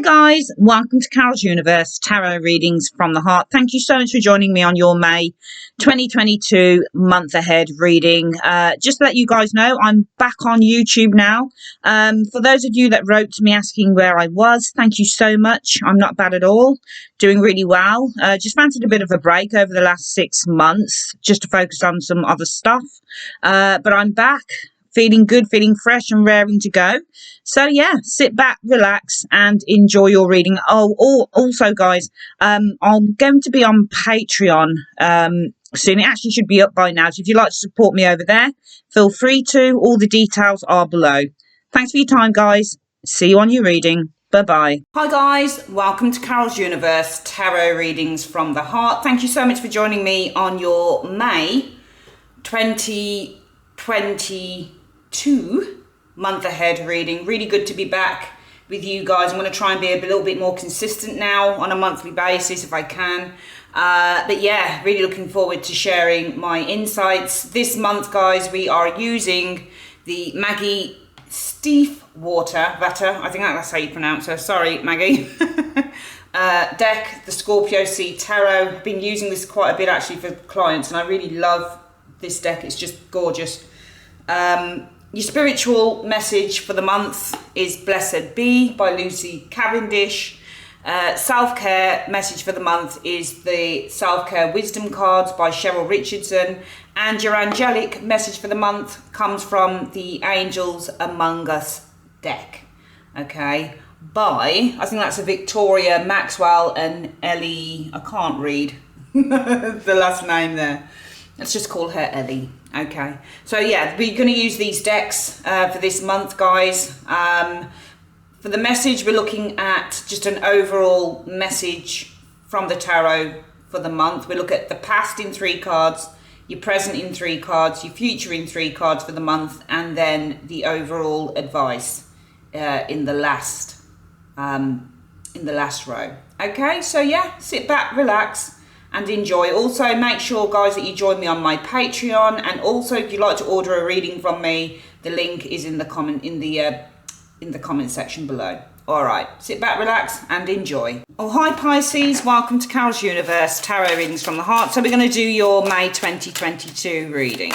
guys, welcome to Carol's Universe Tarot Readings from the Heart. Thank you so much for joining me on your May 2022 month ahead reading. Just to let you guys know, I'm back on YouTube now. For those of you that wrote to me asking where I was, thank you so much. I'm not bad at all, doing really well. Just fancied a bit of a break over the last 6 months just to focus on some other stuff. But I'm back. Feeling good, feeling fresh and raring to go. So yeah, sit back, relax and enjoy your reading. Also guys, I'm going to be on Patreon soon. It actually should be up by now. So if you'd like to support me over there, feel free to. All the details are below. Thanks for your time, guys. See you on your reading. Bye-bye. Hi guys, welcome to Carol's Universe Tarot Readings from the Heart. Thank you so much for joining me on your May 2022 month ahead reading. Really good to be back with you guys. I'm going to try and be a little bit more consistent now on a monthly basis if I can. But yeah, really looking forward to sharing my insights. This month, guys, we are using the Maggie Stiefwater, I think that's how you pronounce her. Sorry, Maggie. Deck, the Scorpio Sea Tarot. I've been using this quite a bit actually for clients and I really love this deck. It's just gorgeous. Your spiritual message for the month is Blessed Be by Lucy Cavendish. Self-care message for the month is the Self-Care Wisdom cards by Cheryl Richardson. And your angelic message for the month comes from the Angels Among Us deck. Okay, by, I think that's a Victoria Maxwell and Ellie, I can't read the last name there. Let's just call her Ellie. Okay, so yeah, we're going to use these decks for this month, guys. For the message, we're looking at just an overall message from the tarot for the month. We look at the past in 3 cards, your present in 3 cards, your future in 3 cards for the month, and then the overall advice in the last row. Okay, so yeah, sit back, relax and enjoy. Also, make sure, guys, that you join me on my Patreon, and also if you'd like to order a reading from me, the link is in the comment section below. All right, sit back, relax and enjoy. Oh, hi Pisces, welcome to Carol's Universe Tarot Readings from the Heart. So we're going to do your May 2022 reading.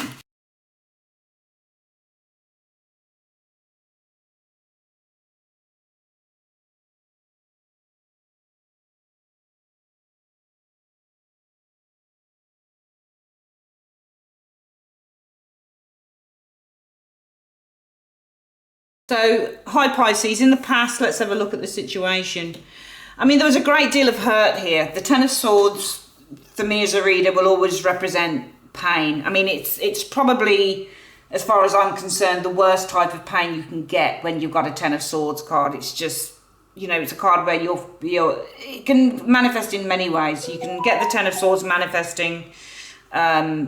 So, hi Pisces, in the past, let's have a look at the situation. I mean, there was a great deal of hurt here. The Ten of Swords, for me as a reader, will always represent pain. I mean, it's probably, as far as I'm concerned, the worst type of pain you can get when you've got a Ten of Swords card. It's just, you know, it's a card where it can manifest in many ways. You can get the Ten of Swords manifesting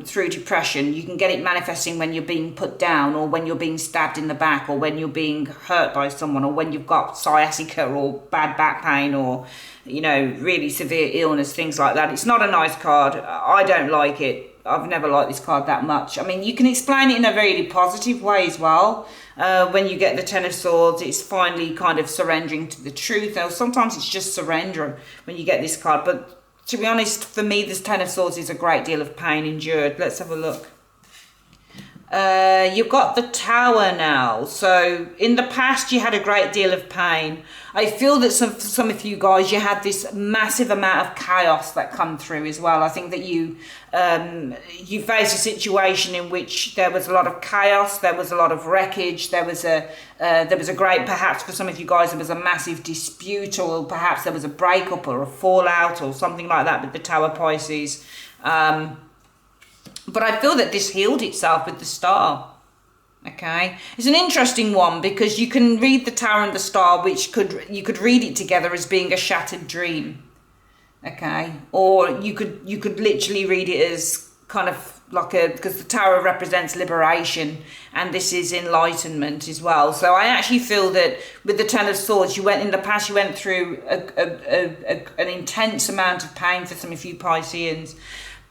through depression. You can get it manifesting when you're being put down, or when you're being stabbed in the back, or when you're being hurt by someone, or when you've got sciatica or bad back pain, or, you know, really severe illness, things like that. It's not a nice card. I don't like it. I've never liked this card that much. I mean, you can explain it in a very positive way as well. When you get the Ten of Swords, it's finally kind of surrendering to the truth. Or sometimes it's just surrender when you get this card. But to be honest, for me, this Ten of Swords is a great deal of pain endured. Let's have a look. You've got the Tower now. So in the past, you had a great deal of pain. I feel that some of you guys, you had this massive amount of chaos that come through as well. I think that you faced a situation in which there was a lot of chaos, there was a lot of wreckage, there was a great, perhaps for some of you guys, there was a massive dispute, or perhaps there was a breakup or a fallout or something like that with the Tower, Pisces. But I feel that this healed itself with the Star. Okay, it's an interesting one because you can read the Tower and the Star, which you could read it together as being a shattered dream. Okay, or you could literally read it as kind of like because the Tower represents liberation and this is enlightenment as well. So I actually feel that with the Ten of Swords, you went through an intense amount of pain for some of you Pisceans.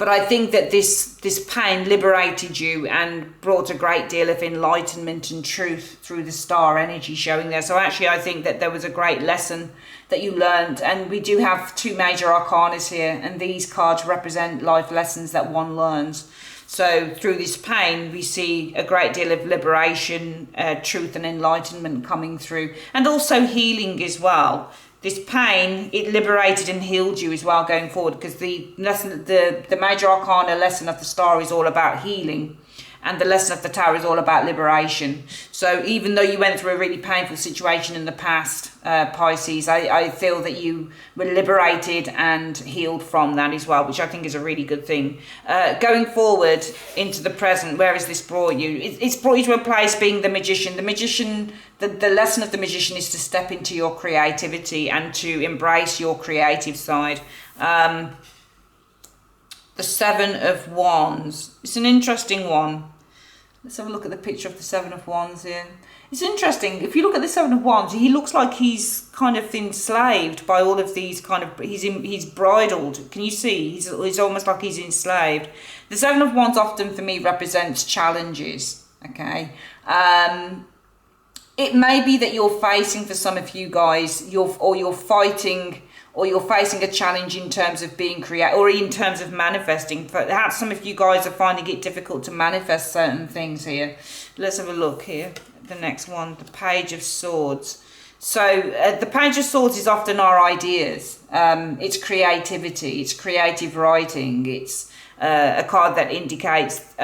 But I think that this pain liberated you and brought a great deal of enlightenment and truth through the star energy showing there. So actually, I think that there was a great lesson that you learned. And we do have 2 major arcanas here, and these cards represent life lessons that one learns. So through this pain, we see a great deal of liberation, truth and enlightenment coming through, and also healing as well. This pain, it liberated and healed you as well going forward, because the lesson, the major arcana lesson of the star is all about healing, and the lesson of the tower is all about liberation. So even though you went through a really painful situation in the past, Pisces, I feel that you were liberated and healed from that as well, which I think is a really good thing. Going forward into the present, where has this brought you? It's brought you to a place being the magician. The magician, the lesson of the magician is to step into your creativity and to embrace your creative side. The 7 of Wands. It's an interesting one. Let's have a look at the picture of the 7 of Wands here. It's interesting. If you look at the 7 of Wands, he looks like he's kind of enslaved by all of these kind of... He's bridled. Can you see? He's almost like he's enslaved. The 7 of Wands often for me represents challenges. Okay. It may be that you're facing, for some of you guys, you're fighting, or you're facing a challenge in terms of being creative, or in terms of manifesting. Perhaps some of you guys are finding it difficult to manifest certain things here. Let's have a look here. The next one, the Page of Swords. So the Page of Swords is often our ideas. It's creativity, it's creative writing. It's a card that indicates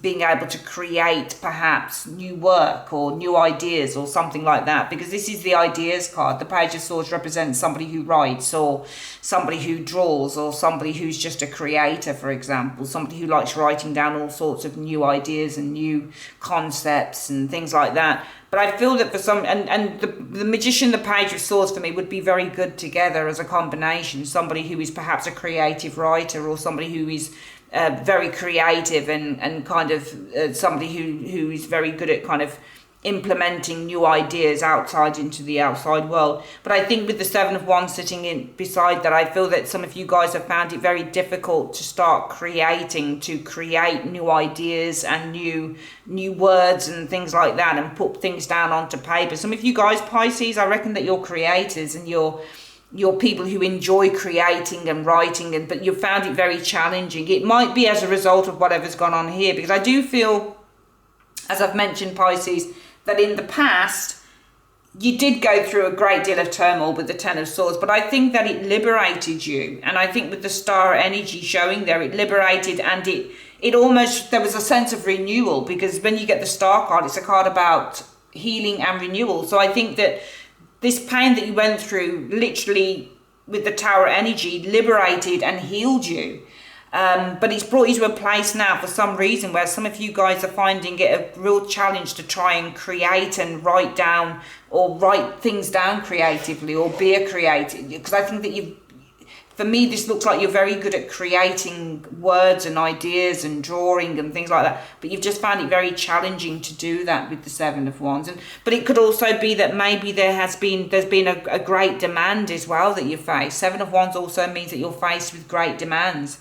being able to create perhaps new work or new ideas or something like that, because this is the ideas card. The Page of Swords represents somebody who writes, or somebody who draws, or somebody who's just a creator, for example, somebody who likes writing down all sorts of new ideas and new concepts and things like that. But I feel that for some, and the magician, the Page of Swords for me would be very good together as a combination. Somebody who is perhaps a creative writer, or somebody who is very creative and kind of somebody who is very good at kind of implementing new ideas outside into the outside world. But I think with the 7 of Wands sitting in beside that, I feel that some of you guys have found it very difficult to start creating, to create new ideas and new words and things like that, and put things down onto paper. Some of you guys, Pisces, I reckon that you're creators and you're people who enjoy creating and writing, but you've found it very challenging. It might be as a result of whatever's gone on here, because I do feel, as I've mentioned, Pisces, that in the past you did go through a great deal of turmoil with the 10 of Swords, but I think that it liberated you. And I think with the star energy showing there, it liberated, and it almost, there was a sense of renewal, because when you get the star card, it's a card about healing and renewal. So I think that this pain that you went through, literally with the Tower energy, liberated and healed you. But it's brought you to a place now for some reason where some of you guys are finding it a real challenge to try and create and write down, or write things down creatively, or be a creative. Because I think that for me, this looks like you're very good at creating words and ideas and drawing and things like that, but you've just found it very challenging to do that with the 7 of Wands. But it could also be that maybe there's been a great demand as well that you face. 7 of Wands also means that you're faced with great demands.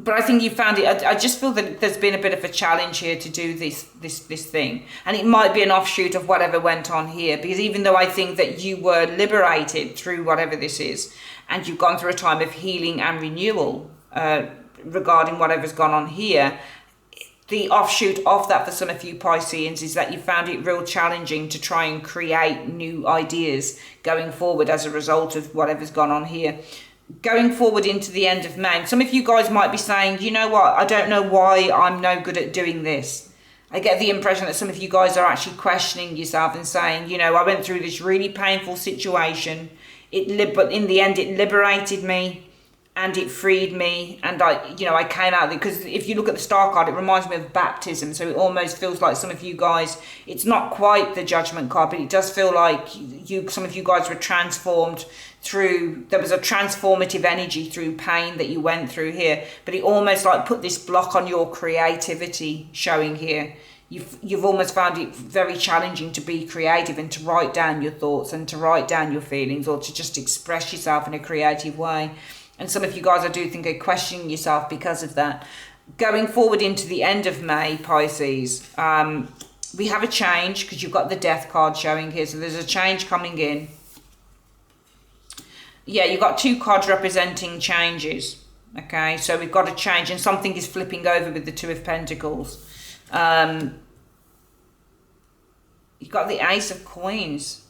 But I think you found it, I just feel that there's been a bit of a challenge here to do this thing. And it might be an offshoot of whatever went on here, because even though I think that you were liberated through whatever this is, and you've gone through a time of healing and renewal regarding whatever's gone on here, the offshoot of that for some of you Pisceans is that you found it real challenging to try and create new ideas going forward as a result of whatever's gone on here. Going forward into the end of May, some of you guys might be saying, you know what, I don't know why I'm no good at doing this. I get the impression that some of you guys are actually questioning yourself and saying, you know, I went through this really painful situation, but in the end it liberated me and it freed me, and I came out, because if you look at the star card, it reminds me of baptism. So it almost feels like some of you guys, it's not quite the judgment card, but it does feel like some of you guys were transformed through, there was a transformative energy through pain that you went through here, but it almost like put this block on your creativity showing here. you've almost found it very challenging to be creative and to write down your thoughts and to write down your feelings, or to just express yourself in a creative way. And some of you guys, I do think, are questioning yourself because of that. Going forward into the end of May, Pisces, we have a change, because you've got the Death card showing here. So there's a change coming in. Yeah, you've got 2 cards representing changes. Okay, so we've got a change, and something is flipping over with the 2 of Pentacles. You've got the Ace of Coins.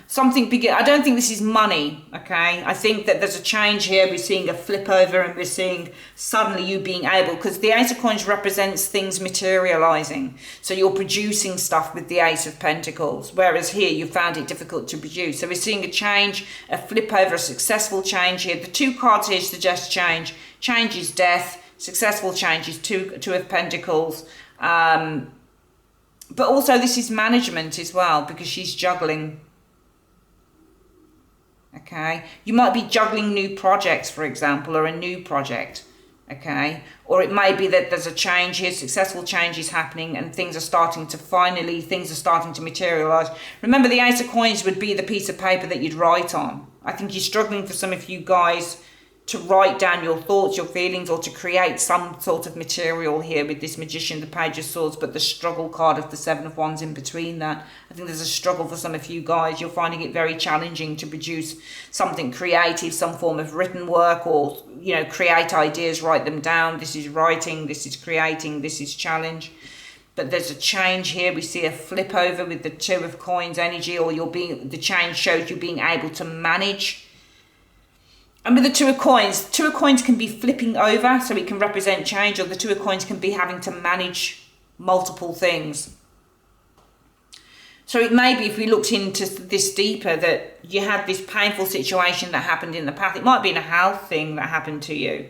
Something big. I don't think this is money, okay? I think that there's a change here. We're seeing a flip over, and we're seeing suddenly you being able, because the Ace of Coins represents things materializing. So you're producing stuff with the Ace of Pentacles, whereas here you found it difficult to produce. So we're seeing a change, a flip over, a successful change here. The 2 cards here suggest change. Change is death. Successful change is two of Pentacles. But also this is management as well, because she's juggling. Okay, you might be juggling new projects, for example, or a new project. Okay, or it may be that there's a change here, successful change is happening, and things are starting to materialize. Remember, the Ace of Coins would be the piece of paper that you'd write on. I think you're struggling, for some of you guys, to write down your thoughts, your feelings, or to create some sort of material here with this Magician, the Page of Swords, but the struggle card of the 7 of Wands in between that. I think there's a struggle for some of you guys. You're finding it very challenging to produce something creative, some form of written work, or, you know, create ideas, write them down. This is writing, this is creating, this is challenge. But there's a change here. We see a flip over with the 2 of Coins energy, or the change shows you being able to manage. And with the 2 of Coins can be flipping over, so it can represent change, or the 2 of Coins can be having to manage multiple things. So it may be, if we looked into this deeper, that you had this painful situation that happened in the past. It might be a health thing that happened to you.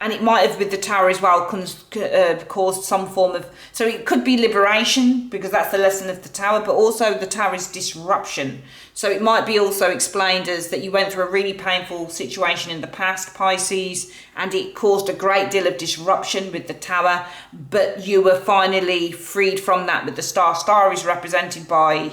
And it might have, with the Tower as well, caused some form of... So it could be liberation, because that's the lesson of the Tower, but also the Tower is disruption. So it might be also explained as that you went through a really painful situation in the past, Pisces, and it caused a great deal of disruption with the Tower, but you were finally freed from that with the Star. Star is represented by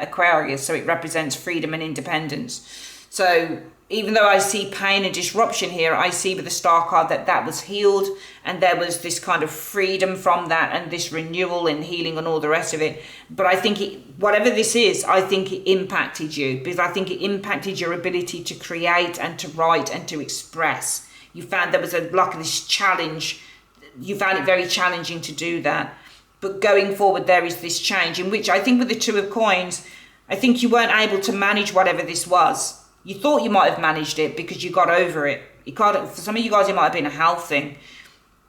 Aquarius, so it represents freedom and independence. So... even though I see pain and disruption here, I see with the Star card that was healed, and there was this kind of freedom from that, and this renewal and healing and all the rest of it. But I think whatever this is, I think it impacted you, because I think it impacted your ability to create and to write and to express. You found there was this challenge. You found it very challenging to do that. But going forward, there is this change, in which I think with the 2 of Coins, I think you weren't able to manage whatever this was. You thought you might have managed it because you got over it. For some of you guys, it might have been a health thing.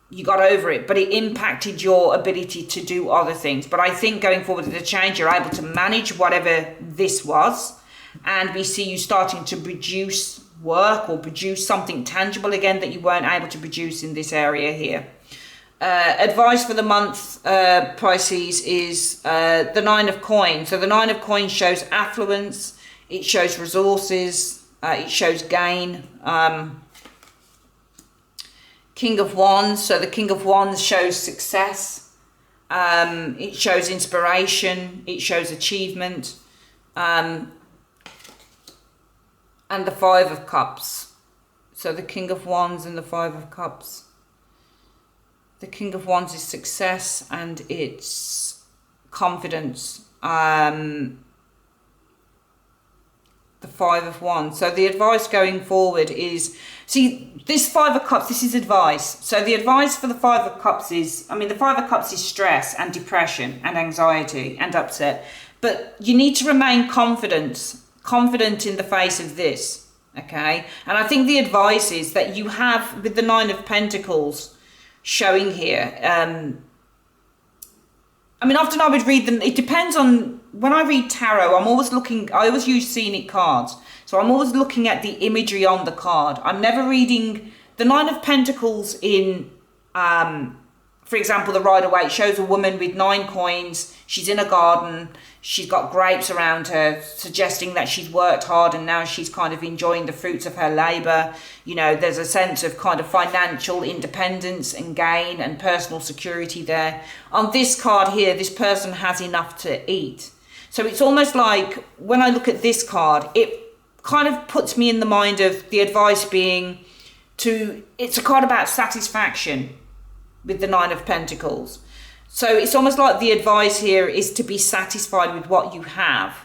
You got over it, but it impacted your ability to do other things. But I think going forward with the change, you're able to manage whatever this was. And we see you starting to produce work, or produce something tangible again that you weren't able to produce in this area here. Advice for the month, Pisces, is the 9 of Coins. So the 9 of Coins shows affluence. It shows resources, it shows gain. King of Wands, so the King of Wands shows success. It shows inspiration, it shows achievement. And the 5 of Cups. So the King of Wands and the 5 of Cups. The King of Wands is success, and it's confidence. The 5 of Wands. So the advice going forward is, see, this 5 of Cups, this is advice. So the advice for the 5 of Cups is, the 5 of Cups is stress and depression and anxiety and upset. But you need to remain confident in the face of this, okay? And I think the advice is that you have, with the 9 of Pentacles showing here, often I would read them, it depends on, when I read tarot, I always use scenic cards. So I'm always looking at the imagery on the card. I'm never reading the 9 of Pentacles in for example, the Rider-Waite shows a woman with 9 coins. She's in a garden. She's got grapes around her, suggesting that she's worked hard and now she's kind of enjoying the fruits of her labour. You know, there's a sense of kind of financial independence and gain and personal security there. On this card here, this person has enough to eat. So it's almost like when I look at this card, it kind of puts me in the mind of the advice being it's a card about satisfaction with the 9 of Pentacles. So it's almost like the advice here is to be satisfied with what you have,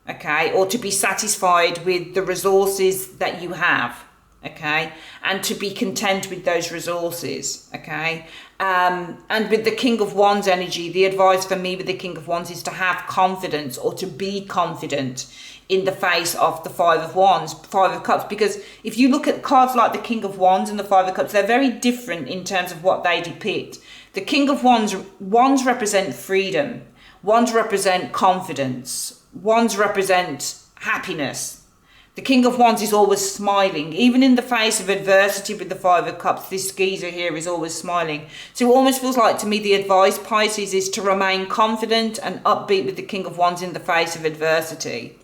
okay? Or to be satisfied with the resources that you have, okay? And to be content with those resources, okay? And with the King of Wands energy, the advice for me with the King of Wands is to have confidence or to be confident in the face of the 5 of Wands, 5 of Cups. Because if you look at cards like the King of Wands and the 5 of Cups, they're very different in terms of what they depict. The King of Wands represent freedom. Wands represent confidence. Wands represent happiness. The King of Wands is always smiling. Even in the face of adversity with the 5 of Cups, this geezer here is always smiling. So it almost feels like to me the advice, Pisces, is to remain confident and upbeat with the King of Wands in the face of adversity.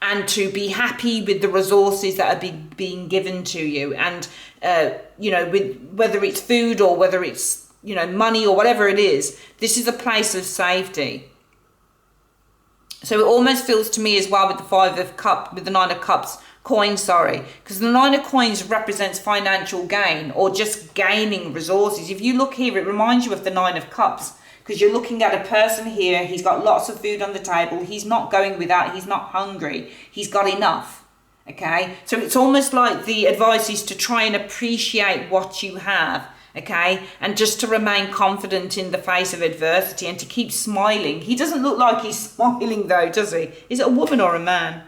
And to be happy with the resources that are being given to you. And, you know, with whether it's food or whether it's, you know, money or whatever it is, this is a place of safety. So it almost feels to me as well with the 5 of Cups, with the 9 of Cups, coins, because the 9 of Coins represents financial gain or just gaining resources. If you look here, it reminds you of the 9 of Cups, because you're looking at a person here. He's got lots of food on the table. He's not going without. He's not hungry. He's got enough. Okay. So it's almost like the advice is to try and appreciate what you have. Okay. And just to remain confident in the face of adversity and to keep smiling. He doesn't look like he's smiling though, does he? Is it a woman or a man?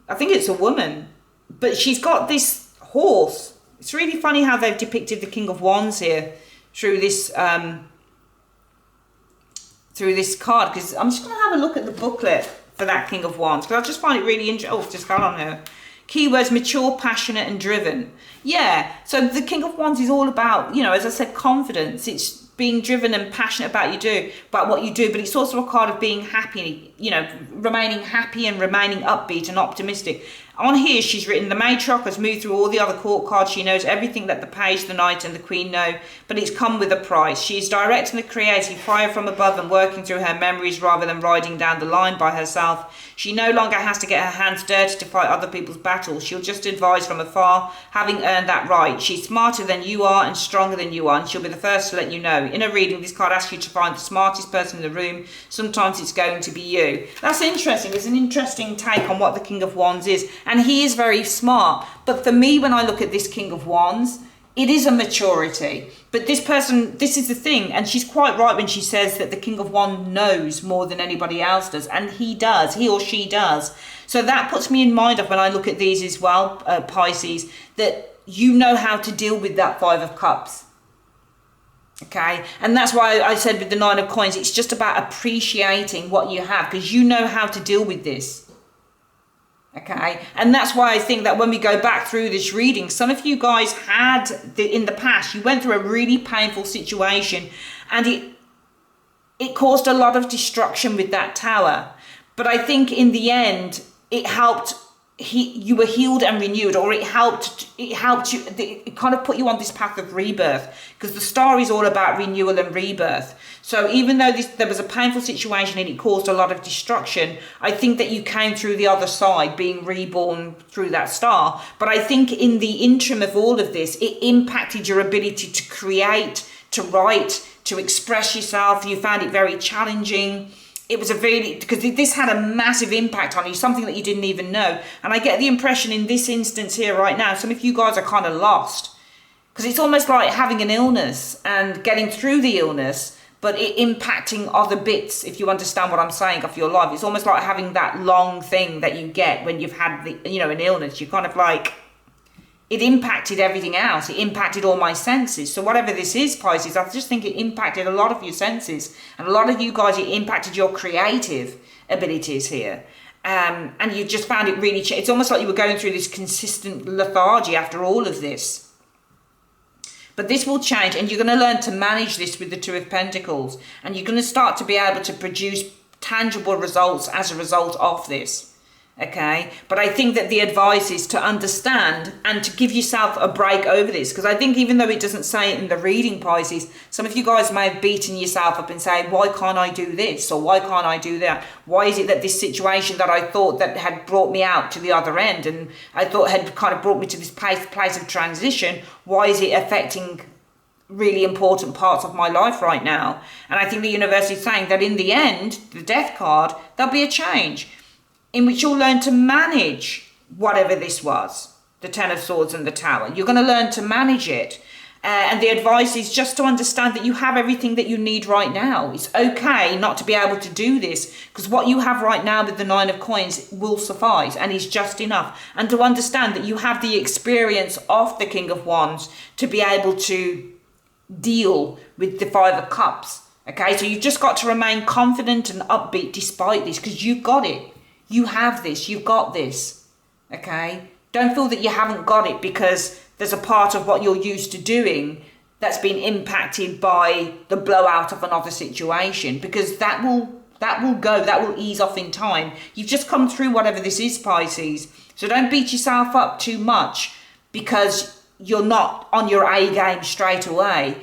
I think it's a woman. But she's got this horse. It's really funny how they've depicted the King of Wands here through this card, because I'm just going to have a look at the booklet for that King of Wands, because I just find it really interesting. Oh, just hold on here. Keywords: mature, passionate and driven. Yeah, so the King of Wands is all about, you know, as I said, confidence. It's being driven and passionate about what you do, but it's also a card of being happy, you know, remaining happy and remaining upbeat and optimistic. On here, she's written, the matriarch has moved through all the other court cards. She knows everything that the page, the knight and the queen know, but it's come with a price. She is direct and creative, fire from above and working through her memories rather than riding down the line by herself. She no longer has to get her hands dirty to fight other people's battles. She'll just advise from afar, having earned that right. She's smarter than you are and stronger than you are, and she'll be the first to let you know. In a reading, this card asks you to find the smartest person in the room. Sometimes it's going to be you. That's interesting. It's an interesting take on what the King of Wands is. And he is very smart. But for me, when I look at this King of Wands, it is a maturity. But this person, this is the thing, and she's quite right when she says that the King of Wands knows more than anybody else does. And he does, he or she does. So that puts me in mind of when I look at these as well, Pisces, that you know how to deal with that 5 of Cups. Okay, and that's why I said with the 9 of Coins, it's just about appreciating what you have, because you know how to deal with this. Okay, and that's why I think that when we go back through this reading, some of you guys had, in the past, you went through a really painful situation and it caused a lot of destruction with that tower. But I think in the end, it helped, you were healed and renewed, or it helped you, it kind of put you on this path of rebirth, because the star is all about renewal and rebirth. So even though there was a painful situation and it caused a lot of destruction, I think that you came through the other side being reborn through that star. But I think in the interim of all of this, it impacted your ability to create, to write, to express yourself. You found it very challenging. It was because this had a massive impact on you, something that you didn't even know. And I get the impression in this instance here right now, some of you guys are kind of lost, because it's almost like having an illness and getting through the illness, but it impacting other bits, if you understand what I'm saying, of your life. It's almost like having that long thing that you get when you've had an illness. You kind of like, it impacted everything else. It impacted all my senses. So whatever this is, Pisces, I just think it impacted a lot of your senses. And a lot of you guys, it impacted your creative abilities here. And you just found it really, it's almost like you were going through this consistent lethargy after all of this. But this will change, and you're going to learn to manage this with the Two of Pentacles, and you're going to start to be able to produce tangible results as a result of this. Okay, but I think that the advice is to understand and to give yourself a break over this, because I think even though it doesn't say it in the reading, Pisces, some of you guys may have beaten yourself up and saying, why can't I do this, or why can't I do that? Why is it that this situation that I thought that had brought me out to the other end, and I thought had kind of brought me to this place of transition, why is it affecting really important parts of my life right now? And I think the universe is saying that in the end, the Death card, there'll be a change in which you'll learn to manage whatever this was, the Ten of Swords and the Tower. You're going to learn to manage it. And the advice is just to understand that you have everything that you need right now. It's okay not to be able to do this, because what you have right now with the Nine of Coins will suffice and is just enough. And to understand that you have the experience of the King of Wands to be able to deal with the Five of Cups. Okay, so you've just got to remain confident and upbeat despite this, because you've got it. You have this, you've got this, okay? Don't feel that you haven't got it because there's a part of what you're used to doing that's been impacted by the blowout of another situation, because that will go, that will ease off in time. You've just come through whatever this is, Pisces. So don't beat yourself up too much because you're not on your A game straight away.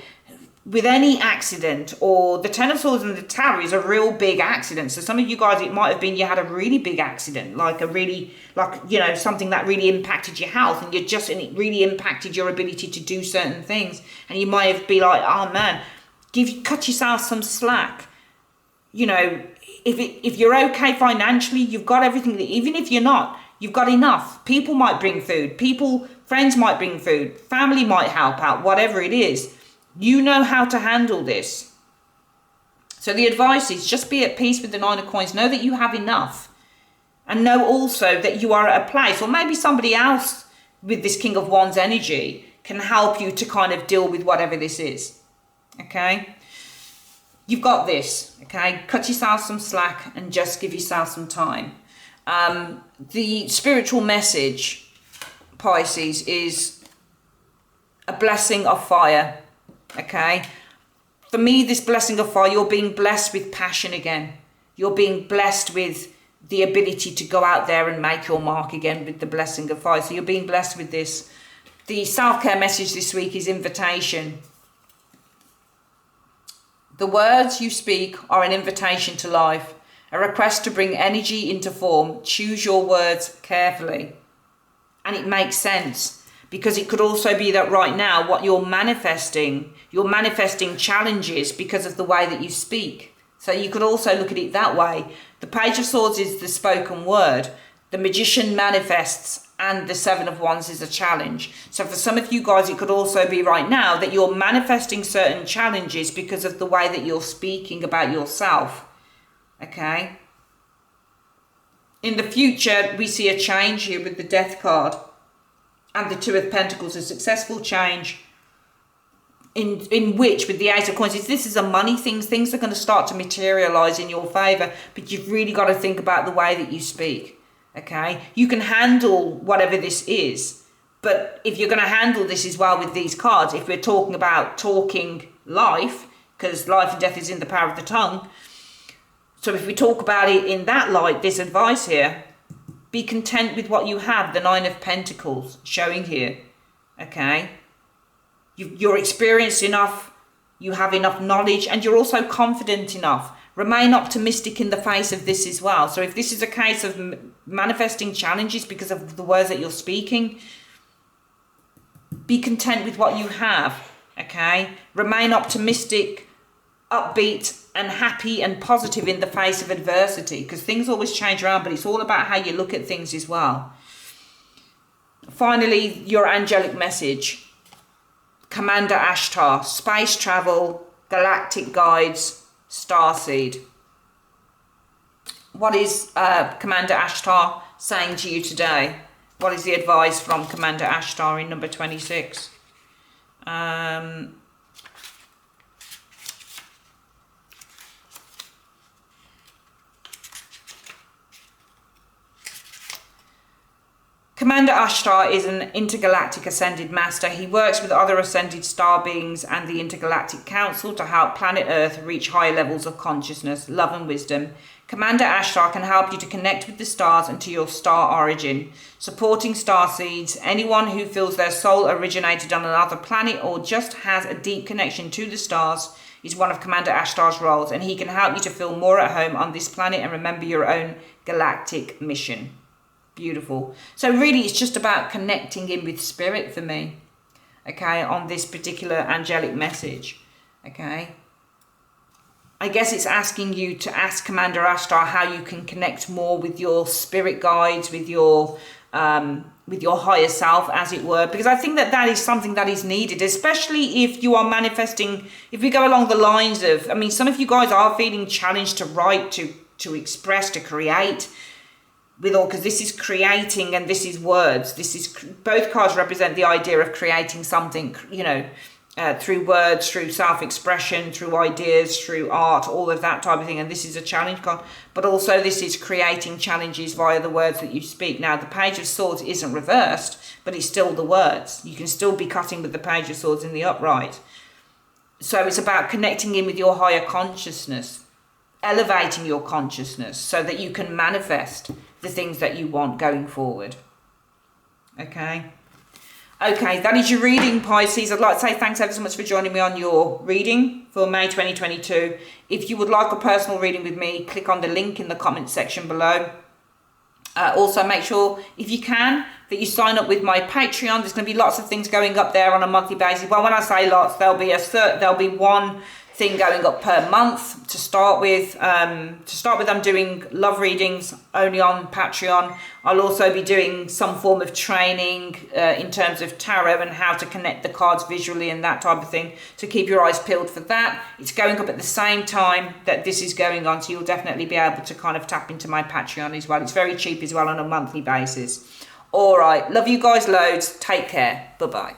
With any accident, or the Ten of Swords and the Tower is a real big accident. So some of you guys, it might have been you had a really big accident, like something that really impacted your health, and it really impacted your ability to do certain things. And you might have been like, oh man, cut yourself some slack. You know, if you're okay financially, you've got everything. Even if you're not, you've got enough. People might bring food. Friends might bring food. Family might help out. Whatever it is. You know how to handle this. So the advice is just be at peace with the Nine of Coins. Know that you have enough. And know also that you are at a place, or maybe somebody else with this King of Wands energy can help you to kind of deal with whatever this is. Okay? You've got this. Okay? Cut yourself some slack and just give yourself some time. The spiritual message, Pisces, is a blessing of fire. Okay, for me, this blessing of fire, you're being blessed with passion again. You're being blessed with the ability to go out there and make your mark again with the blessing of fire. So you're being blessed with this. The self-care message this week is invitation. The words you speak are an invitation to life, a request to bring energy into form. Choose your words carefully. And it makes sense. Because it could also be that right now, what you're manifesting challenges because of the way that you speak. So you could also look at it that way. The Page of Swords is the spoken word. The Magician manifests, and the Seven of Wands is a challenge. So for some of you guys, it could also be right now that you're manifesting certain challenges because of the way that you're speaking about yourself. Okay? In the future, we see a change here with the Death card. And the Two of Pentacles, a successful change in which, with the Ace of Coins, this is a money thing. Things are going to start to materialize in your favor, but you've really got to think about the way that you speak. Okay, you can handle whatever this is, but if you're going to handle this as well with these cards, if we're talking about talking life, because life and death is in the power of the tongue. So if we talk about it in that light, this advice here. Be content with what you have, the Nine of Pentacles showing here, okay? You're experienced enough, you have enough knowledge, and you're also confident enough. Remain optimistic in the face of this as well. So if this is a case of manifesting challenges because of the words that you're speaking, be content with what you have, okay? Remain optimistic, upbeat, and happy and positive in the face of adversity, because things always change around, but it's all about how you look at things as well. Finally, your angelic message. Commander Ashtar, space travel, galactic guides, starseed. What is Commander Ashtar saying to you today? What is the advice from Commander Ashtar in number 26? Commander Ashtar is an intergalactic ascended master. He works with other ascended star beings and the Intergalactic Council to help planet Earth reach higher levels of consciousness, love and wisdom. Commander Ashtar can help you to connect with the stars and to your star origin, supporting star seeds, anyone who feels their soul originated on another planet or just has a deep connection to the stars is one of Commander Ashtar's roles, and he can help you to feel more at home on this planet and remember your own galactic mission. Beautiful. So really it's just about connecting in with spirit for me, okay, on this particular angelic message, okay. I guess it's asking you to ask Commander Ashtar how you can connect more with your spirit guides, with your higher self, as it were, because I think that that is something that is needed, especially if you are manifesting, if we go along the lines of, I mean, some of you guys are feeling challenged to write, to express, to create, with all, because this is creating and this is words. This is, both cards represent the idea of creating something, you know, through words, through self-expression, through ideas, through art, all of that type of thing. And this is a challenge card, but also this is creating challenges via the words that you speak. Now, the Page of Swords isn't reversed, but it's still the words. You can still be cutting with the Page of Swords in the upright. So it's about connecting in with your higher consciousness, elevating your consciousness so that you can manifest the things that you want going forward. Okay. Okay, that is your reading, Pisces. I'd like to say thanks ever so much for joining me on your reading for May 2022. If you would like a personal reading with me, click on the link in the comment section below. Also, make sure, if you can, that you sign up with my Patreon. There's going to be lots of things going up there on a monthly basis. Well, when I say lots, there'll be one thing going up per month to start with. I'm doing love readings only on Patreon. I'll also be doing some form of training in terms of tarot and how to connect the cards visually and that type of thing. So keep your eyes peeled for that. It's going up at the same time that this is going on, so you'll definitely be able to kind of tap into my Patreon as well. It's very cheap as well on a monthly basis. All right, love you guys loads. Take care. Bye-bye.